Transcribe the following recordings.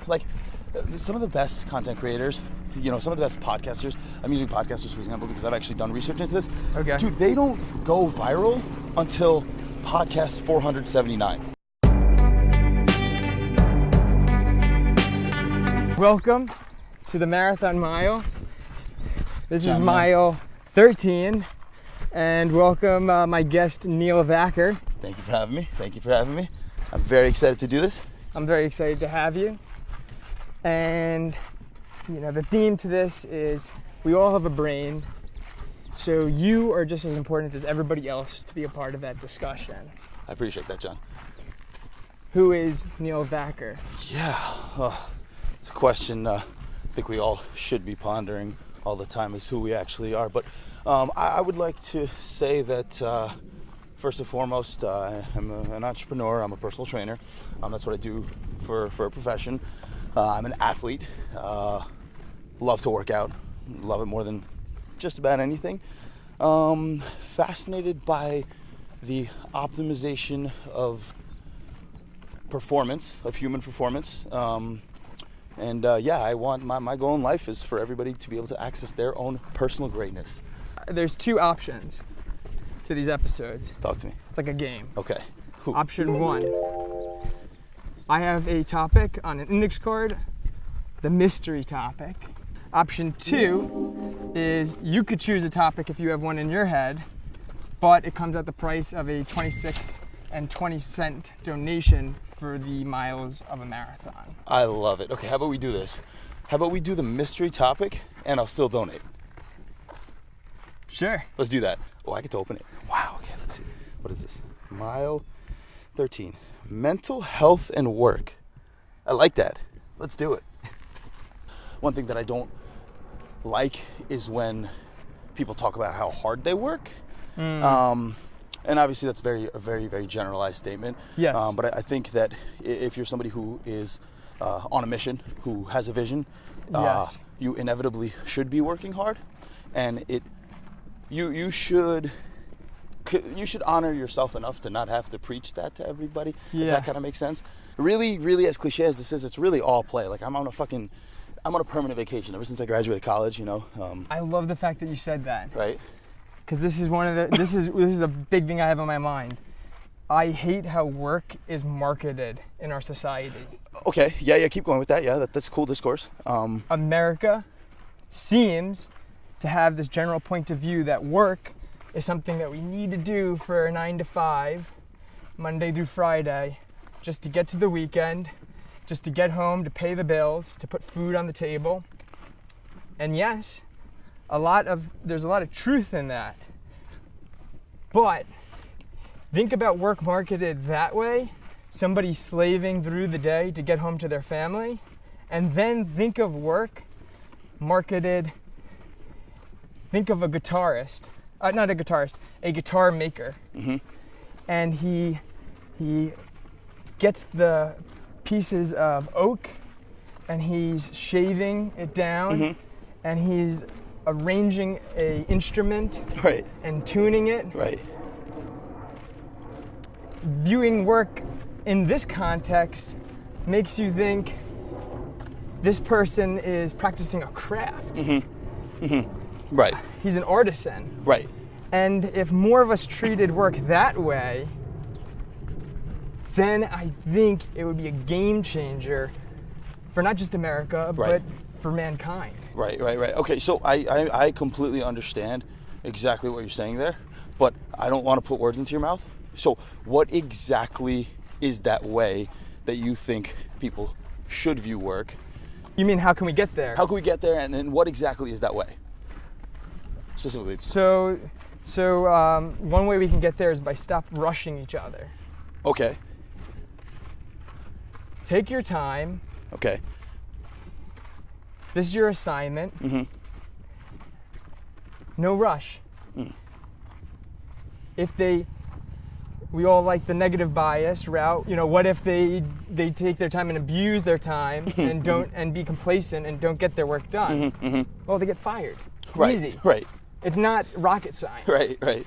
like some of the best content creators, some of the best podcasters, I'm using podcasters for example because I've actually done research into this. Okay. Dude, they don't go viral until podcast 479. Welcome to the Marathon Mile. This is mile 13, and welcome my guest Neil Vacker. Thank you for having me. I'm very excited to do this. I'm very excited to have you. And the theme to this is we all have a brain, so you are just as important as everybody else to be a part of that discussion. I appreciate that, John. Who is Neil Vacker? Yeah, it's a question I think we all should be pondering all the time, is who we actually are. But I would like to say that first and foremost, I'm an entrepreneur. I'm a personal trainer. That's what I do for a profession. I'm an athlete. Love to work out. Love it more than just about anything. Fascinated by the optimization of performance, of human performance. I want my goal in life is for everybody to be able to access their own personal greatness. There's two options to these episodes. Talk to me. It's like a game. Okay. Option 1. I have a topic on an index card, the mystery topic. Option 2 is you could choose a topic if you have one in your head, but it comes at the price of a 26.20 donation for the miles of a marathon. I love it. Okay, how about we do this? How about we do the mystery topic and I'll still donate? Sure. Let's do that. Oh, I get to open it. Wow, okay, let's see. What is this? Mile 13. Mental health and work. I like that. Let's do it. One thing that I don't like is when people talk about how hard they work. And obviously that's a very, very generalized statement. Yes. But I think that if you're somebody who is on a mission, who has a vision, yes, you inevitably should be working hard, and you should honor yourself enough to not have to preach that to everybody. Yeah. If that kind of makes sense. Really, really, as cliche as this is, it's really all play. Like I'm on a permanent vacation ever since I graduated college. I love the fact that you said that. Right. Because this is a big thing I have on my mind. I hate how work is marketed in our society. Okay, yeah, keep going with that. Yeah, that's cool discourse. America seems to have this general point of view that work is something that we need to do for a 9 to 5, Monday through Friday, just to get to the weekend, just to get home, to pay the bills, to put food on the table. And yes, there's a lot of truth in that. But think about work marketed that way, somebody slaving through the day to get home to their family, and then think of work marketed, think of a guitarist, a guitar maker. Mm-hmm. And he gets the pieces of oak and he's shaving it down, mm-hmm, and he's arranging a instrument, right, and tuning it. Right. Viewing work in this context makes you think this person is practicing a craft. Mm-hmm. Mm-hmm. Right. He's an artisan. Right. And if more of us treated work that way, then I think it would be a game changer for not just America, right, but for mankind. Right. Okay, so I completely understand exactly what you're saying there, but I don't want to put words into your mouth. So what exactly is that way that you think people should view work? You mean how can we get there? How can we get there, and what exactly is that way? Specifically. So one way we can get there is by stop rushing each other. Okay. Take your time. Okay. This is your assignment. Mm-hmm. No rush. Mm. We all like the negative bias route. What if they take their time and abuse their time and be complacent and don't get their work done? Mm-hmm, mm-hmm. Well, they get fired. Right. Easy. Right. It's not rocket science. Right. Absolutely.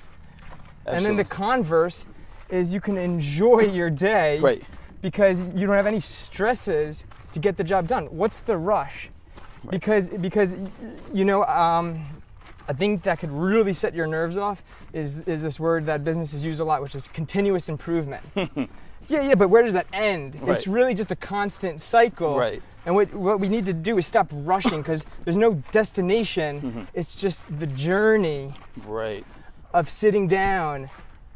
And then the converse is you can enjoy your day, right, because you don't have any stresses to get the job done. What's the rush? Right. Because you know, I think that could really set your nerves off is this word that businesses use a lot, which is continuous improvement. Yeah, but where does that end? Right. It's really just a constant cycle. Right. And what we need to do is stop rushing, because there's no destination. It's just the journey Right. of sitting down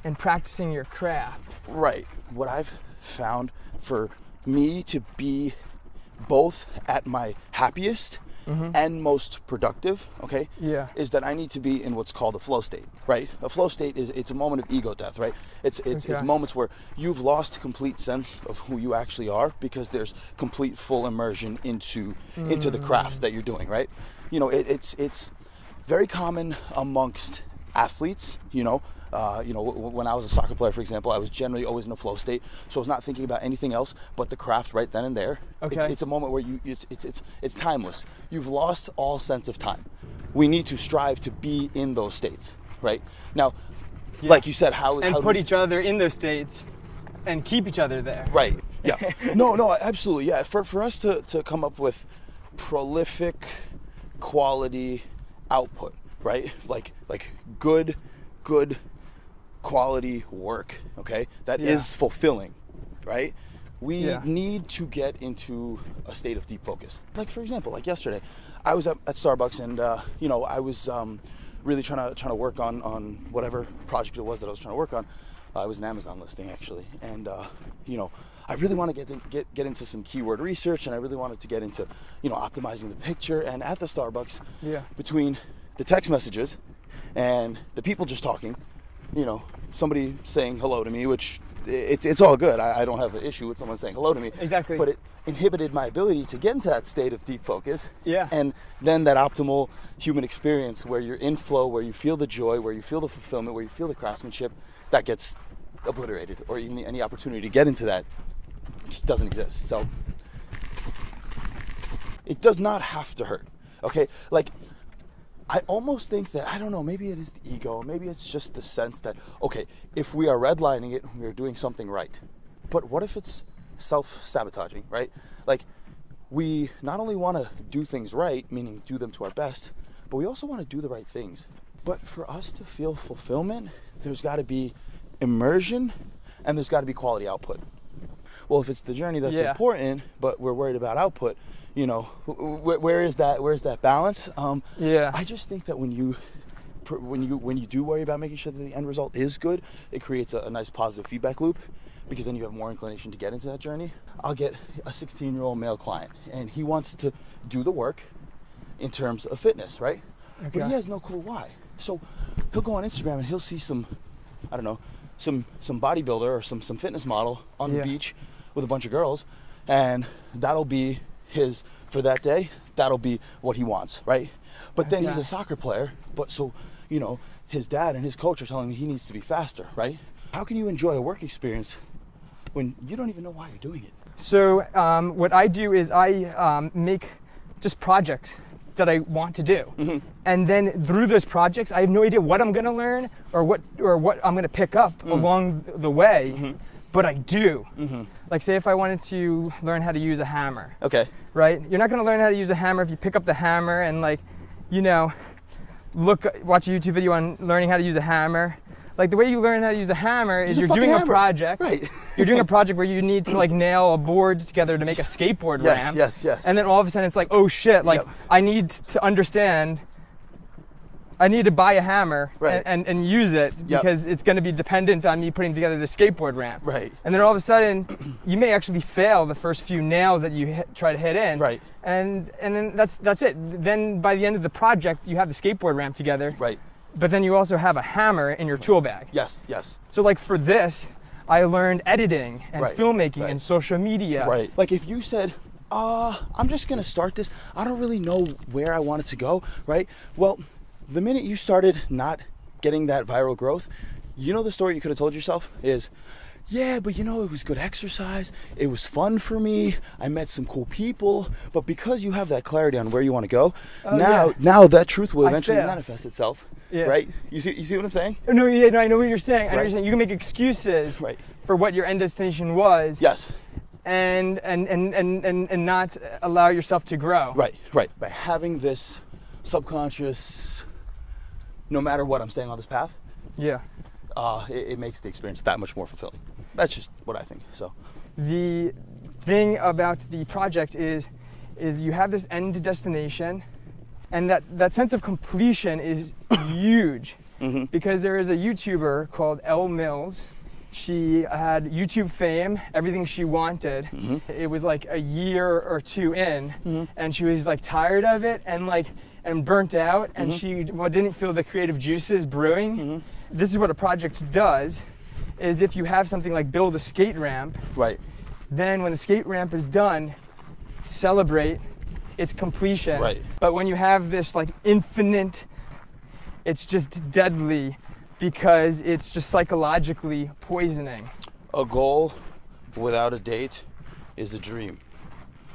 and practicing your craft. Right. What I've found for me to be both at my happiest and most productive, okay, Yeah. is that I need to be in what's called a flow state, right? A flow state it's a moment of ego death, right? It's Okay. moments where you've lost complete sense of who you actually are because there's complete full immersion into the craft that you're doing, right? You know, it's very common amongst athletes, when I was a soccer player, for example, I was generally always in a flow state, so I was not thinking about anything else but the craft right then and there. Okay. It's a moment where it's timeless. You've lost all sense of time. We need to strive to be in those states, right? Now, like you said, how put each other in those states and keep each other there. Right. Yeah. No, absolutely. Yeah. For us to come up with prolific quality output, right? Like good quality work, okay? That is fulfilling, right? We need to get into a state of deep focus. Like, for example, like yesterday, I was at Starbucks and I was really trying to work on whatever project it was that I was trying to work on. It was an Amazon listing, actually, and I really want to get into some keyword research, and I really wanted to get into optimizing the picture. And at the Starbucks, between the text messages and the people just talking, somebody saying hello to me, which it's all good. I don't have an issue with someone saying hello to me. Exactly. But it inhibited my ability to get into that state of deep focus. Yeah. And then that optimal human experience where you're in flow, where you feel the joy, where you feel the fulfillment, where you feel the craftsmanship, that gets obliterated, or even any opportunity to get into that doesn't exist. So it does not have to hurt. Okay? Like, I almost think that, I don't know, maybe it is the ego, maybe it's just the sense that, okay, if we are redlining it, we are doing something right. But what if it's self-sabotaging, right? Like, we not only want to do things right, meaning do them to our best, but we also want to do the right things. But for us to feel fulfillment, there's got to be immersion and there's got to be quality output. Well, if it's the journey that's important, but we're worried about output, where is that balance? I just think that when you do worry about making sure that the end result is good, it creates a nice positive feedback loop, because then you have more inclination to get into that journey. I'll get a 16-year-old male client, and he wants to do the work in terms of fitness, right? Okay. But he has no clue why. So he'll go on Instagram and he'll see some bodybuilder or some fitness model on the beach with a bunch of girls, and that'll be his, for that day, that'll be what he wants, right? But then he's a soccer player, but so, his dad and his coach are telling him he needs to be faster, right? How can you enjoy a work experience when you don't even know why you're doing it? So what I do is I make just projects that I want to do. And then through those projects, I have no idea what I'm gonna learn or what I'm gonna pick up along the way. But I do. Like, say if I wanted to learn how to use a hammer. Okay. Right? You're not going to learn how to use a hammer if you pick up the hammer and watch a YouTube video on learning how to use a hammer. Like, the way you learn how to use a hammer is you're doing a project. Right. You're doing a project where you need to nail a board together to make a skateboard ramp. Yes. And then all of a sudden it's like, oh shit, I need to understand. I need to buy a hammer and use it because it's going to be dependent on me putting together the skateboard ramp. Right. And then all of a sudden, you may actually fail the first few nails that you try to hit in. Right. And then that's it. Then by the end of the project, you have the skateboard ramp together. Right. But then you also have a hammer in your tool bag. Yes. So for this, I learned editing and filmmaking and social media. Right. Like, if you said, I'm just going to start this, I don't really know where I want it to go, right? Well, the minute you started not getting that viral growth, the story you could have told yourself is, yeah, but it was good exercise, it was fun for me, I met some cool people. But because you have that clarity on where you want to go, now that truth will eventually manifest itself. Right? You see what I'm saying? No, I know what you're saying. I know what you're saying. You can make excuses for what your end destination was. Yes. and not allow yourself to grow. Right. By having this subconscious, no matter what, I'm staying on this path. Yeah. It makes the experience that much more fulfilling. That's just what I think. So the thing about the project is you have this end destination, and that sense of completion is huge. Mm-hmm. Because there is a YouTuber called Elle Mills. She had YouTube fame, everything she wanted. Mm-hmm. It was like a year or two in, Mm-hmm. and she was like tired of it and burnt out, and Mm-hmm. she didn't feel the creative juices brewing. Mm-hmm. This is what a project does, is if you have something like build a skate ramp, right. then when the skate ramp is done, celebrate its completion. Right. But when you have this like infinite, it's just deadly because it's just psychologically poisoning. A goal without a date is a dream.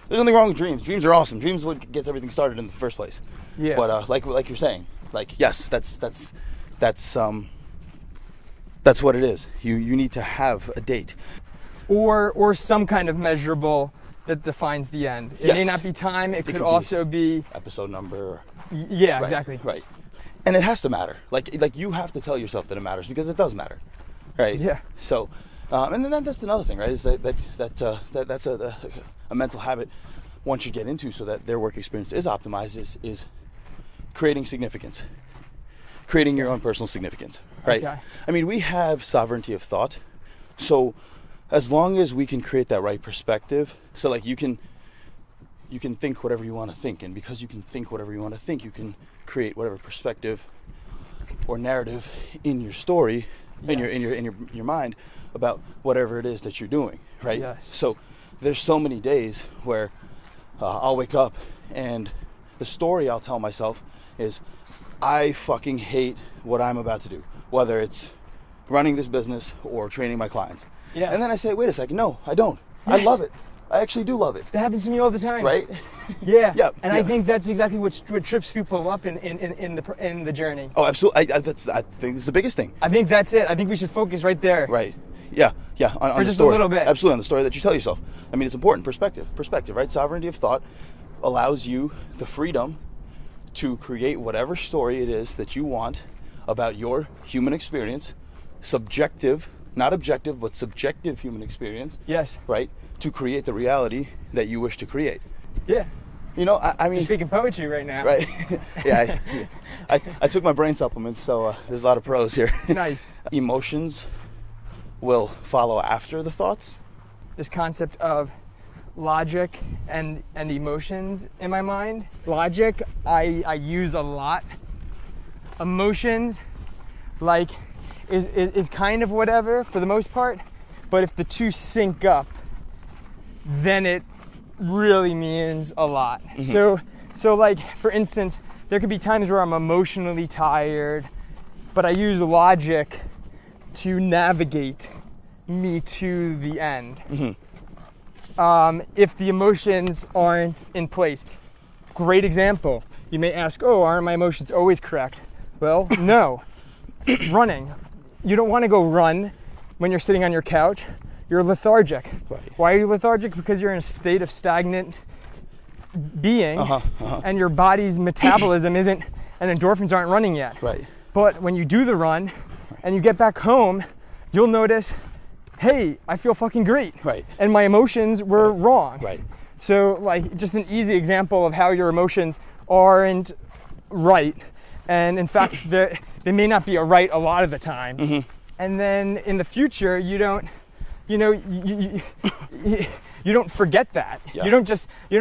There's nothing wrong with dreams. Dreams are awesome. Dreams are what gets everything started in the first place. Yeah. But like you're saying, like yes, that's what it is. You need to have a date. Or some kind of measurable that defines the end. It may Yes. not be time, it could could also be Episode number. yeah, Right, exactly. Right. And it has to matter. Like you have to tell yourself that it matters because it does matter. Right. Yeah. So, and then that's another thing, right? Is that's a mental habit one should get into so that their work experience is optimized. Is creating significance, creating your own personal significance. Right. Okay. I mean, we have sovereignty of thought, so as long as we can create that right perspective, so like you can think whatever you want to think, and because you can think whatever you want to think, you can create whatever perspective or narrative in your story, in your mind about whatever it is that you're doing, right? Yes. So there's so many days where I'll wake up and the story I'll tell myself is, I fucking hate what I'm about to do, whether it's running this business or training my clients. Yeah. And then I say, wait a second, no, I don't. Yes. I love it. I actually do love it. That happens to me all the time. Right? Yeah. Yeah, And yeah. I think that's exactly what trips people up in the journey. Oh, absolutely. I think it's the biggest thing. I think that's it. I think we should focus right there. Right. Yeah. On For the just a story. little bit. Absolutely, on the story that you tell yourself. I mean, it's important. Perspective, right? Sovereignty of thought allows you the freedom to create whatever story it is that you want about your human experience, subjective, not objective, but subjective human experience. Yes. Right? To create the reality that you wish to create. Yeah. You know, I mean, You're speaking poetry right now. right? Yeah. I took my brain supplements, so there's a lot of pros here. Nice. Emotions will follow after the thoughts. This concept of logic and emotions in my mind. Logic, I use a lot. Emotions, like, is kind of whatever for the most part, but if the two sync up, then it really means a lot. Mm-hmm. So like, for instance, there could be times where I'm emotionally tired, but I use logic to navigate me to the end. Mm-hmm. If the emotions aren't in place. Great example. You may ask, oh, aren't my emotions always correct? Well, no. Running. You don't want to go run when you're sitting on your couch. You're lethargic. Right. Why are you lethargic? Because you're in a state of stagnant being, and your body's metabolism isn't, and endorphins aren't running yet. Right. But when you do the run and you get back home, you'll notice, hey, I feel fucking great. Right. And my emotions were wrong. Right. So, like, just an easy example of how your emotions aren't right. And in fact, they may not be right a lot of the time. Mm-hmm. And then in the future, you don't, you don't forget that. Yeah. You don't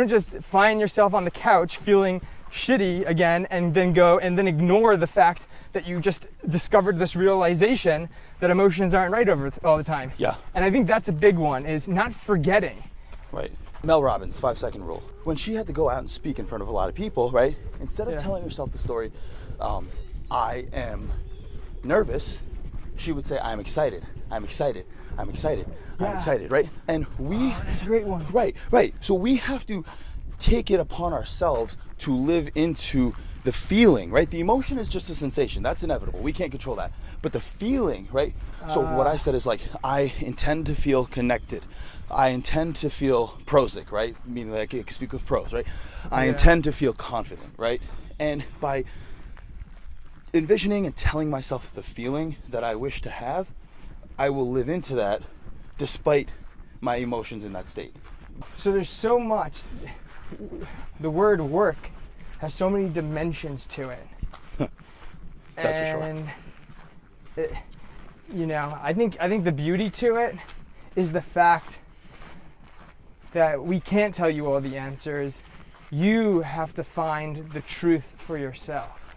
just find yourself on the couch feeling shitty again and then ignore the fact that you just discovered this realization that emotions aren't right all the time. Yeah. And I think that's a big one, is not forgetting. Right. Mel Robbins, 5-second rule. When she had to go out and speak in front of a lot of people, right? Instead of telling herself the story, I am nervous, she would say, I'm excited, I'm excited, I'm excited, I'm excited, right? And That's a great one. Right. So we have to take it upon ourselves to live into the feeling, right? The emotion is just a sensation. That's inevitable. We can't control that. But the feeling, right? So what I said is like, I intend to feel connected. I intend to feel prosic, right? Meaning like I can speak with pros, right? I intend to feel confident, right? And by envisioning and telling myself the feeling that I wish to have, I will live into that despite my emotions in that state. So there's so much. The word work has so many dimensions to it. That's for sure. And I think the beauty to it is the fact that we can't tell you all the answers. You have to find the truth for yourself.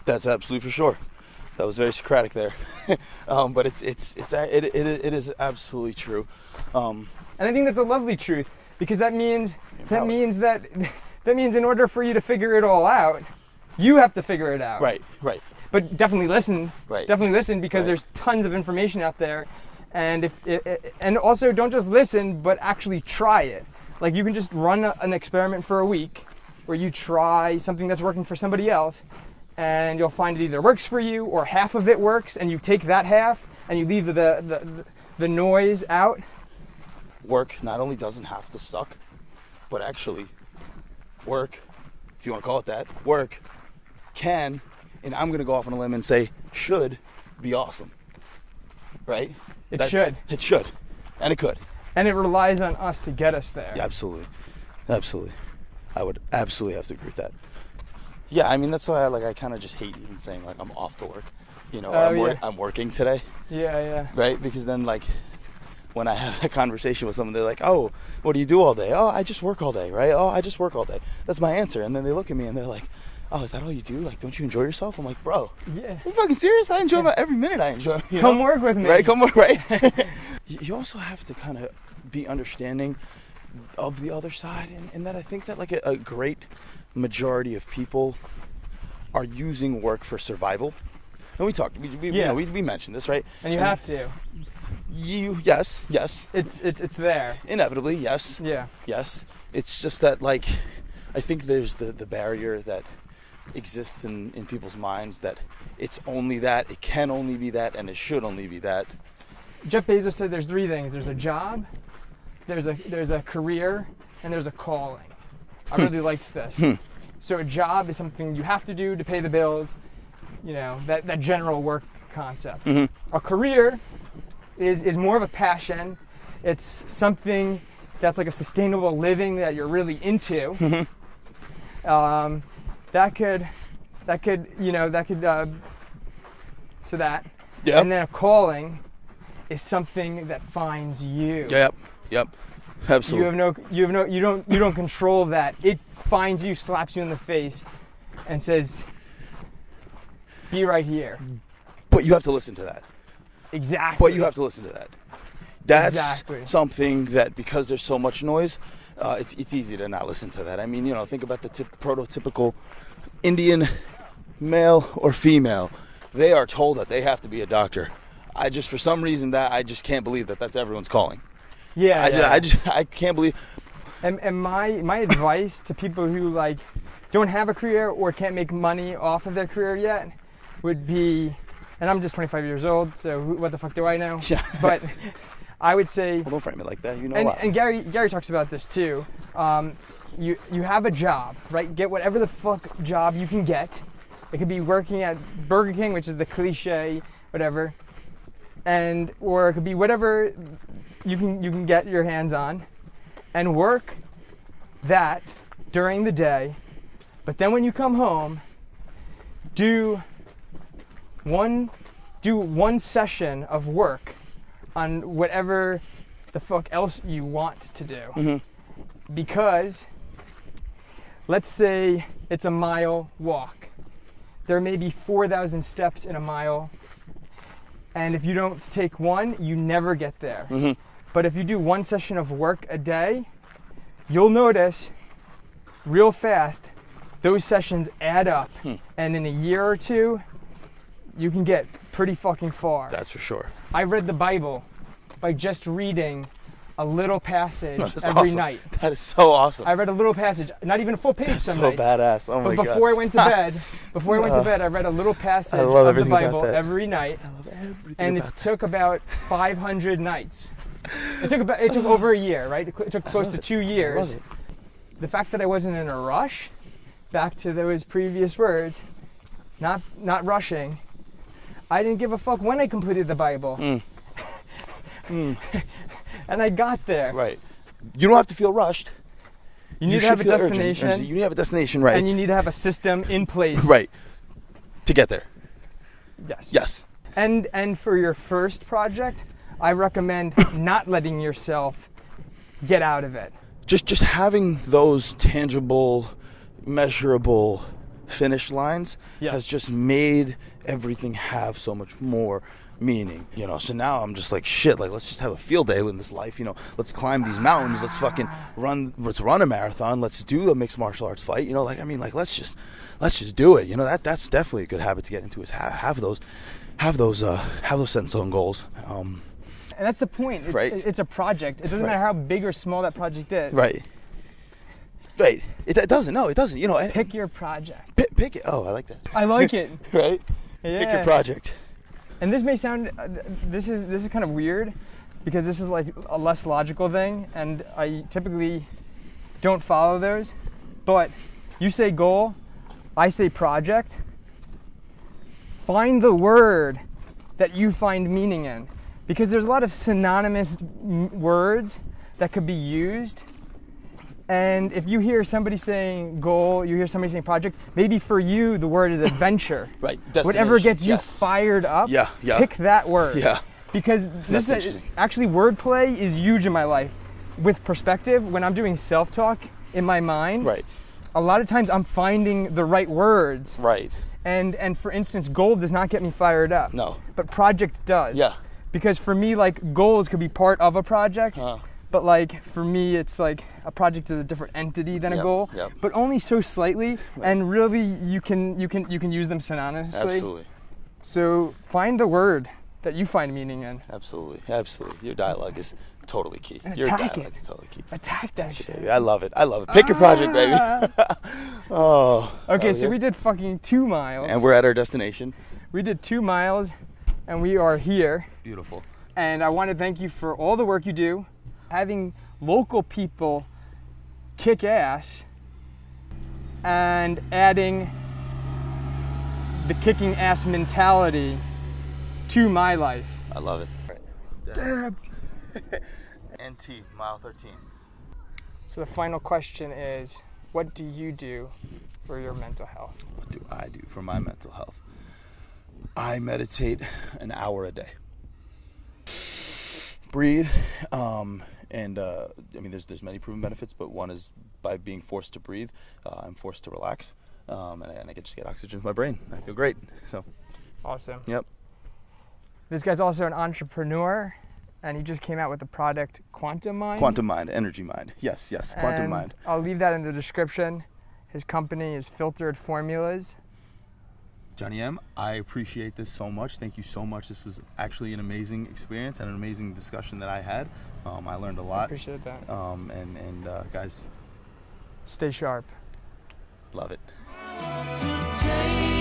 That's absolutely for sure. That was very Socratic there, but it is absolutely true. And I think that's a lovely truth, because that means in order for you to figure it all out, you have to figure it out. Right. But definitely listen. Right. Definitely listen, because there's tons of information out there, and and also don't just listen, but actually try it. Like, you can just run an experiment for a week where you try something that's working for somebody else, and you'll find it either works for you or half of it works, and you take that half and you leave the noise out. Work not only doesn't have to suck, but actually work, if you want to call it that, work can, and I'm going to go off on a limb and say should be awesome. Right? It should. It should. And it could. And it relies on us to get us there. Yeah, absolutely. I would absolutely have to agree with that. Yeah, I mean, that's why I kind of just hate even saying like I'm off to work, or I'm working today. Yeah. Right? Because then like when I have a conversation with someone, they're like, "Oh, what do you do all day?" "Oh, I just work all day." Right? "Oh, I just work all day." That's my answer. And then they look at me and they're like, "Oh, is that all you do? Like, don't you enjoy yourself?" I'm like, "Bro, yeah. Are you fucking serious? I enjoy every minute I enjoy. Come work with me." Right? Come work, right? You also have to kind of be understanding of the other side, and that I think that like a great majority of people are using work for survival. And we talked, we mentioned this, right? And you have to. Yes. It's there. Inevitably, yes. Yeah. Yes. It's just that like, I think there's the barrier that exists in people's minds that it's only that, it can only be that, and it should only be that. Jeff Bezos said there's three things. There's a job, there's a career, and there's a calling. I really liked this. So a job is something you have to do to pay the bills, that general work concept. A career is more of a passion. It's something that's like a sustainable living that you're really into. Yep. And then a calling is something that finds you. Yep. Absolutely. You don't control that. It finds you, slaps you in the face, and says, "Be right here." But you have to listen to that. Exactly. That's something that, because there's so much noise, it's easy to not listen to that. I mean, think about the prototypical Indian male or female. They are told that they have to be a doctor. For some reason, I just can't believe that that's everyone's calling. Yeah. I can't believe. And my advice to people who like don't have a career or can't make money off of their career yet would be, and I'm just 25 years old, so what the fuck do I know? Yeah. But I would say, well, don't frame it like that. And Gary talks about this too. You have a job, right? Get whatever the fuck job you can get. It could be working at Burger King, which is the cliche, whatever, or it could be whatever you can get your hands on, and work that during the day. But then when you come home, do one session of work on whatever the fuck else you want to do. Because let's say it's a mile walk. There may be 4,000 steps in a mile, and if you don't take one, you never get there. But if you do one session of work a day, you'll notice real fast those sessions add up, and in a year or two, you can get pretty fucking far. That's for sure. I read the Bible by just reading a little passage That's every awesome. night. That is so awesome. I read a little passage, not even a full page That's some so nights. badass. Oh my But god. before I went to bed, I read a little passage love of the everything about Bible that. every night, I love everything and about it took about 500 nights. It took over a year, right? It took close to 2 I love years. it. The fact that I wasn't in a rush, back to those previous words, not rushing. I didn't give a fuck when I completed the Bible. And I got there. Right. You don't have to feel rushed. You need to have a should feel urgent. destination. You need to have a destination, right? And you need to have a system in place. Right. To get there. Yes. Yes. And for your first project, I recommend not letting yourself get out of it. Just having those tangible, measurable finish lines Yes. has just made everything have so much more meaning, you know. So now I'm just like, shit, like, let's just have a field day in this life, you know. Let's climb these mountains, let's fucking let's run a marathon, let's do a mixed martial arts fight, you know. Like, I mean, like, let's just do it, you know. That's definitely a good habit to get into, is have those set in stone goals. And that's the point. It's a project. It doesn't Right. matter how big or small that project is. Right. It doesn't. No, it doesn't. You know, and Pick your project. pick it. Oh, I like that. I like it. Right. Yeah. Pick your project. And this may sound, this is kind of weird, because this is like a less logical thing, and I typically don't follow those. But you say goal, I say project. Find the word that you find meaning in, because there's a lot of synonymous words that could be used. And if you hear somebody saying goal, you hear somebody saying project, maybe for you the word is adventure. Right. Whatever gets you Yes. fired up, Yeah. pick that word. Yeah. Because That's this is interesting. actually, wordplay is huge in my life. With perspective, when I'm doing self-talk in my mind, Right. a lot of times I'm finding the right words. Right. And for instance, goal does not get me fired up. No. But project does. Yeah. Because for me, like, goals could be part of a project. But like, for me, it's like a project is a different entity than a Yep, goal, yep. but only so slightly. Right. And really, you can use them synonymously. Absolutely. So find the word that you find meaning in. Absolutely. Your dialogue is totally key. And Your attack dialogue it. is totally key. Attack that shit. Baby. I love it. Pick your project, baby. Oh. Okay, Oh, so yeah. we did fucking 2 miles. And we're at our destination. We did 2 miles, and we are here. Beautiful. And I want to thank you for all the work you do. Having local people kick ass and adding the kicking ass mentality to my life. I love it. Dab. NT, mile 13. So the final question is, what do you do for your mental health? What do I do for my mental health? I meditate an hour a day. Breathe. And I mean, there's many proven benefits, but one is by being forced to breathe, I'm forced to relax, and I can just get oxygen to my brain. I feel great. So, Awesome. yep. This guy's also an entrepreneur, and he just came out with the product Quantum Mind. Quantum Mind, Energy Mind. Yes, Quantum And Mind. I'll leave that in the description. His company is Filtered Formulas. Johnny M, I appreciate this so much. Thank you so much. This was actually an amazing experience and an amazing discussion that I had. I learned a lot. I appreciate that. And guys, Stay sharp. love it. To take